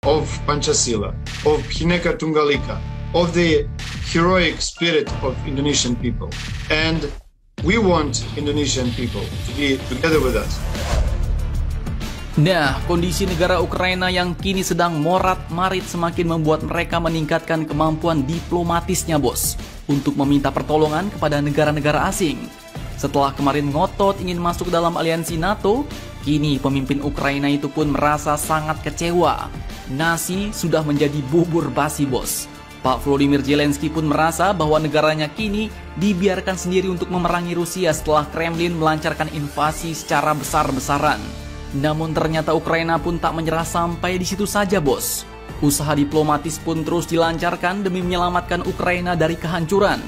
of Pancasila, of Bhinneka Tunggal Ika, of the heroic spirit of Indonesian people. And we want Indonesian people to be together with us. Nah, kondisi negara Ukraina yang kini sedang morat-marit semakin membuat mereka meningkatkan kemampuan diplomatisnya, bos, untuk meminta pertolongan kepada negara-negara asing. Setelah kemarin ngotot ingin masuk dalam aliansi NATO, kini pemimpin Ukraina itu pun merasa sangat kecewa. Nasi sudah menjadi bubur basi, bos. Pak Volodymyr Zelensky pun merasa bahwa negaranya kini dibiarkan sendiri untuk memerangi Rusia setelah Kremlin melancarkan invasi secara besar-besaran. Namun ternyata Ukraina pun tak menyerah sampai di situ saja, bos. Usaha diplomatis pun terus dilancarkan demi menyelamatkan Ukraina dari kehancuran.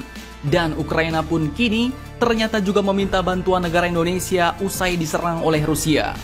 Dan Ukraina pun kini ternyata juga meminta bantuan negara Indonesia usai diserang oleh Rusia.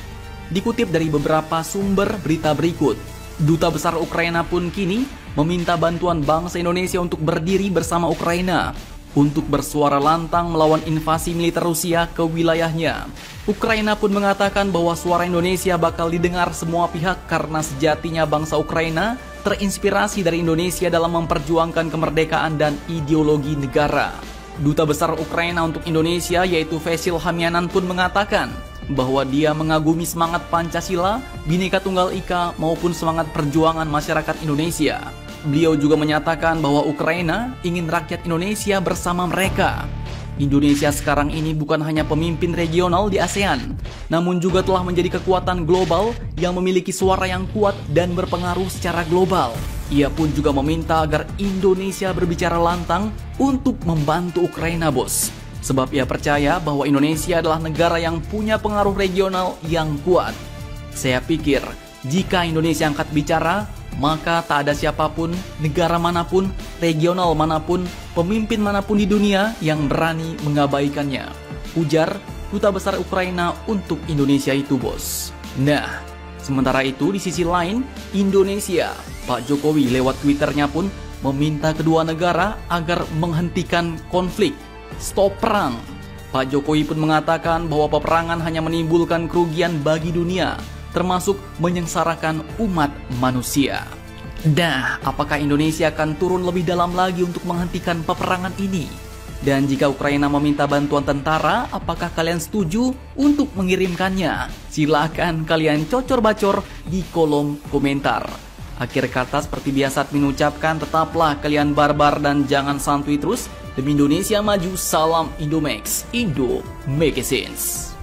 Dikutip dari beberapa sumber berita berikut, Duta Besar Ukraina pun kini meminta bantuan bangsa Indonesia untuk berdiri bersama Ukraina untuk bersuara lantang melawan invasi militer Rusia ke wilayahnya. Ukraina pun mengatakan bahwa suara Indonesia bakal didengar semua pihak karena sejatinya bangsa Ukraina terinspirasi dari Indonesia dalam memperjuangkan kemerdekaan dan ideologi negara. Duta Besar Ukraina untuk Indonesia yaitu Vasyl Hamyanan pun mengatakan bahwa dia mengagumi semangat Pancasila, Bhinneka Tunggal Ika maupun semangat perjuangan masyarakat Indonesia. Beliau juga menyatakan bahwa Ukraina ingin rakyat Indonesia bersama mereka. Indonesia sekarang ini bukan hanya pemimpin regional di ASEAN, namun juga telah menjadi kekuatan global yang memiliki suara yang kuat dan berpengaruh secara global. Ia pun juga meminta agar Indonesia berbicara lantang untuk membantu Ukraina, bos. Sebab ia percaya bahwa Indonesia adalah negara yang punya pengaruh regional yang kuat. Saya pikir, jika Indonesia angkat bicara, maka tak ada siapapun, negara manapun, regional manapun, pemimpin manapun di dunia yang berani mengabaikannya. Ujar Duta Besar Ukraina untuk Indonesia itu, bos. Nah, sementara itu di sisi lain, Indonesia, Pak Jokowi lewat Twitternya pun meminta kedua negara agar menghentikan konflik, stop perang. Pak Jokowi pun mengatakan bahwa peperangan hanya menimbulkan kerugian bagi dunia, termasuk menyengsarakan umat manusia. Nah, apakah Indonesia akan turun lebih dalam lagi untuk menghentikan peperangan ini? Dan jika Ukraina meminta bantuan tentara, apakah kalian setuju untuk mengirimkannya? Silahkan kalian cocor-bacor di kolom komentar. Akhir kata seperti biasa admin ucapkan, tetaplah kalian barbar dan jangan santuy terus. Demi Indonesia maju, salam Indomax, Indo make sense.